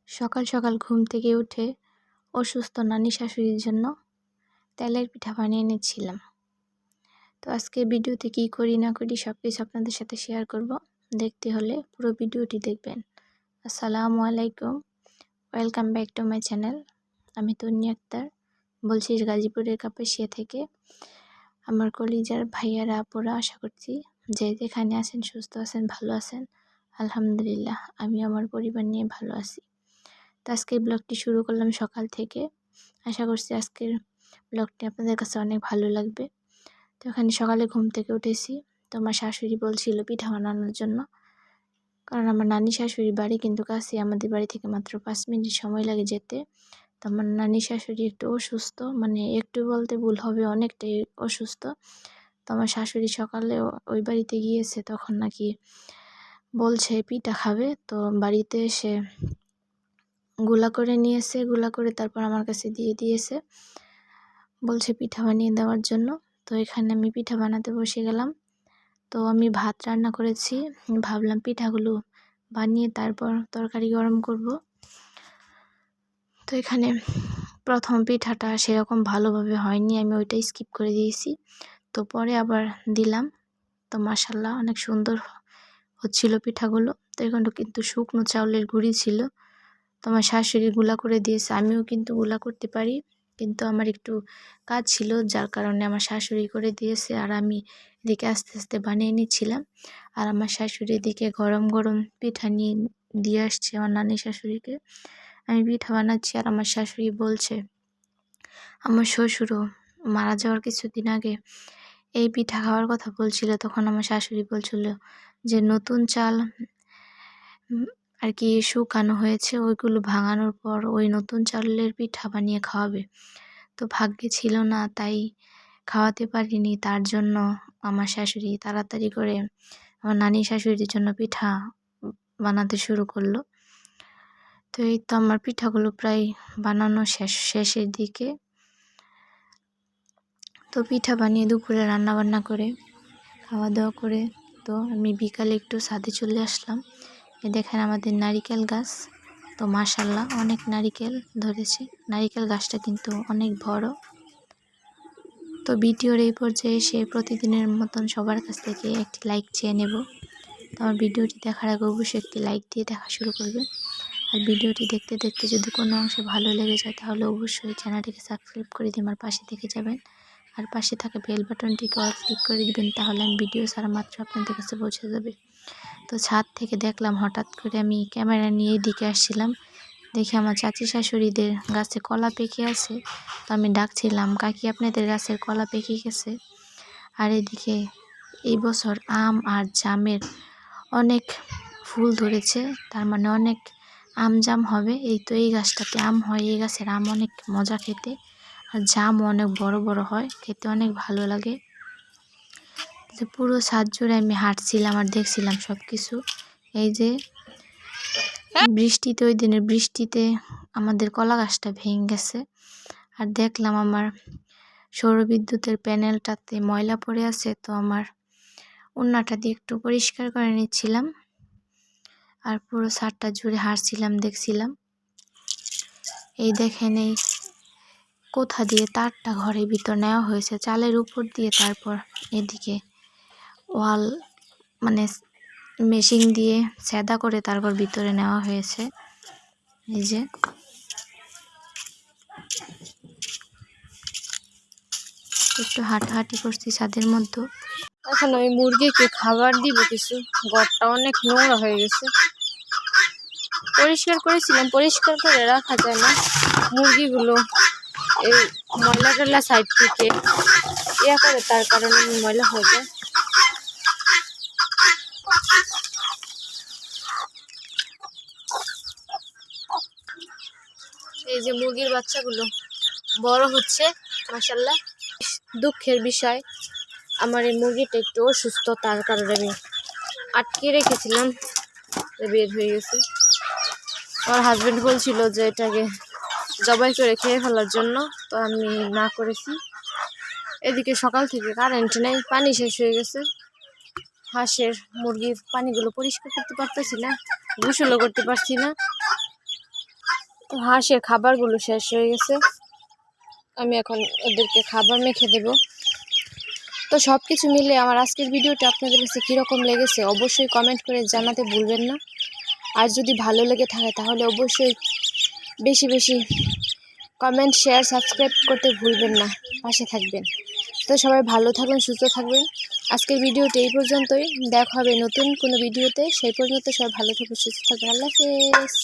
সকাল সকাল ঘুম থেকে উঠে অসুস্থ নানি শাশুড়ির জন্য তেলের পিঠা বানিয়ে নিচ্ছিলাম। তো আজকে ভিডিওতে কী করি না করি সব কিছু আপনাদের সাথে শেয়ার করব। দেখতে হলে পুরো ভিডিওটি দেখবেন। আসসালামু আলাইকুম, welcome back to my channel. আমি তন্নি আক্তার বলছি গাজীপুরের কাপাসিয়া থেকে। আমার কলিজার ভাইয়ারা আপুরা আশা করছি যে যেখানে আছেন সুস্থ আছেন, ভালো আছেন। আলহামদুলিল্লাহ, আমি আমার পরিবার নিয়ে ভালো আছি। তো আজকের ব্লগটি শুরু করলাম সকাল থেকে। আশা করছি আজকের ব্লগটি আপনাদের কাছে অনেক ভালো লাগবে। তো এখানে সকালে ঘুম থেকে উঠেছি, তো আমার শাশুড়ি বলছিল পিঠা বানানোর জন্য, কারণ আমার নানি শাশুড়ির বাড়ি কিন্তু কাছে, আমাদের বাড়ি থেকে মাত্র 5 মিনিট সময় লাগে যেতে। তো আমার নানি শাশুড়ি একটু অসুস্থ, মানে একটু বলতে ভুল হবে, অনেকটাই অসুস্থ। তো আমার শাশুড়ি সকালে ওই বাড়িতে গিয়েছে, তখন নাকি বলছে পিঠা খাবে। তো বাড়িতে এসে গুলা করে নিয়েছে, গুলা করে তারপর আমার কাছে দিয়ে দিয়েছে, বলছে পিঠা বানিয়ে দেওয়ার জন্য। তো এখানে আমি পিঠা বানাতে বসে গেলাম। তো আমি ভাত রান্না করেছি, ভাবলাম পিঠাগুলো বানিয়ে তারপর তরকারি গরম করব। তো এখানে প্রথম পিঠাটা সেরকম ভালোভাবে হয়নি, আমি ওইটাই স্কিপ করে দিয়েছি। তো পরে আবার দিলাম, তো মাশাল্লাহ অনেক সুন্দর হচ্ছিল পিঠাগুলো। তো এখানে কিন্তু শুকনো চাউলের গুঁড়ি ছিল, তো আমার শাশুড়ি গুলা করে দিয়েছে। আমিও কিন্তু গুলা করতে পারি, কিন্তু আমার একটু কাজ ছিল, যার কারণে আমার শাশুড়ি করে দিয়েছে, আর আমি এদিকে আস্তে আস্তে বানিয়ে নিচ্ছিলাম। আর আমার শাশুড়ি এদিকে গরম গরম পিঠা নিয়ে দিয়ে আসছে আমার নানি শাশুড়িকে। আমি পিঠা বানাচ্ছি আর আমার শাশুড়ি বলছে, আমার শ্বশুরও মারা যাওয়ার কিছুদিন আগে এই পিঠা খাওয়ার কথা বলছিল। তখন আমার শাশুড়ি বলছিল যে নতুন চাল আর কি শুকানো হয়েছে, ওইগুলো ভাঙানোর পর ওই নতুন চালের পিঠা বানিয়ে খাওয়াবে। তো ভাগ্যে ছিল না, তাই খাওয়াতে পারিনি। তার জন্য আমার শাশুড়ি তাড়াতাড়ি করে আমার নানি শাশুড়ির জন্য পিঠা বানাতে শুরু করলো। তো এই তো আমার পিঠাগুলো প্রায় বানানো শেষের দিকে। তো পিঠা বানিয়ে দুপুরে রান্নাবান্না করে খাওয়া দাওয়া করে তো আমি বিকালে একটু ছাদে চলে আসলাম। দেখেন আমাদের নারিকেল গাছ, তো মাশাল্লাহ অনেক নারিকেল ধরেছে। নারিকেল গাছটা কিন্তু অনেক বড়। তো ভিডিওর এই পর্যায়ে এসে প্রতিদিনের মতন সবার কাছ থেকে একটি লাইক চেয়ে নেব। তো আমার ভিডিওটি দেখার আগে অবশ্যই একটি লাইক দিয়ে দেখা শুরু করবে। আর ভিডিওটি দেখতে দেখতে যদি কোনো অংশে ভালো লেগে যায় তাহলে অবশ্যই চ্যানেলটিকে সাবস্ক্রাইব করে দিয়ে আমার পাশে থেকে যাবেন। আর পাশে থাকা বেল বাটনটিকে অল ক্লিক করে দিবেন, তাহলে আমি ভিডিও ছাড়া মাত্র আপনাদের কাছে পৌঁছে যাবে। তো ছাদ থেকে দেখলাম, হঠাৎ করে আমি ক্যামেরা নিয়ে এদিকে আসছিলাম, দেখি আমার চাচি শাশুড়িদের গাছে কলা পেকে আছে। তো আমি ডাকছিলাম, কাকি আপনাদের গাছের কলা পেকে গেছে। আর এদিকে এই বছর আম আর জামের অনেক ফুল ধরেছে, তার মানে অনেক আম জাম হবে। এই তো এই গাছটাতে আম হয়, এই গাছের আম অনেক মজা খেতে, আর জামও অনেক বড় বড় হয়, খেতে অনেক ভালো লাগে। তো পুরো ছাদ জুড়ে আমি হাঁটছিলাম আর দেখছিলাম সব কিছু। এই যে বৃষ্টিতে, ওই দিনের বৃষ্টিতে আমাদের কলা গাছটা ভেঙে গেছে। আর দেখলাম আমার সৌরবিদ্যুতের প্যানেলটাতে ময়লা পড়ে আছে, তো আমার ওড়নাটা দিয়ে একটু পরিষ্কার করে নিচ্ছিলাম। আর পুরো ছাদটা জুড়ে হাঁটছিলাম, দেখছিলাম। এই দেখেন এই কোথা দিয়ে তারটা ঘরের ভিতর নেওয়া হয়েছে, চালের উপর দিয়ে, তারপর এদিকে ওয়াল মানে মেশিন দিয়ে সেদা করে তারপর ভিতরে নেওয়া হয়েছে। এই যে একটু হাঁটাহাঁটি করছি ছাদের মধ্যে। এখন আমি মুরগিকে খাবার দিব কিছু, ঘরটা অনেক নোংরা হয়ে গেছে। পরিষ্কার করেছিলাম, পরিষ্কার করে রাখা যায় না, মুরগিগুলো এই ময়লা টয়লা সাইড থেকে ইয়া করে, তার কারণে ময়লা হয়ে যায়। এই যে মুরগির বাচ্চাগুলো বড় হচ্ছে মাশাআল্লাহ। দুঃখের বিষয়, আমার এই মুরগিটা একটু অসুস্থ, তার কারণে আমি আটকে রেখেছিলাম, বের হয়ে গেছে। আমার হাজবেন্ড বলছিল যে এটাকে জবাই করে খেয়ে ফেলার জন্য, তো আমি না করেছি। এদিকে সকাল থেকে কারেন্ট নেই, পানি শেষ হয়ে গেছে। হাঁসের মুরগির পানিগুলো পরিষ্কার করতে পারতেছি না, গোসলও করতে পারছি না। তো হাঁসের খাবারগুলো শেষ হয়ে গেছে, আমি এখন ওদেরকে খাবার মেখে দেব। তো সব কিছু মিলে আমার আজকের ভিডিওটা আপনাদের কাছে কীরকম লেগেছে অবশ্যই কমেন্ট করে জানাতে ভুলবেন না। আর যদি ভালো লেগে থাকে তাহলে অবশ্যই বেশি বেশি কমেন্ট, শেয়ার, সাবস্ক্রাইব করতে ভুলবেন না, পাশে থাকবেন। তো সবাই ভালো থাকবেন, সুস্থ থাকবেন। আজকের ভিডিওটি এই পর্যন্তই, দেখা হবে নতুন কোনো ভিডিওতে। সেই পর্যন্ত সবাই ভালো থাকবেন, সুস্থ থাকবেন। আল্লাহ হাফেজ।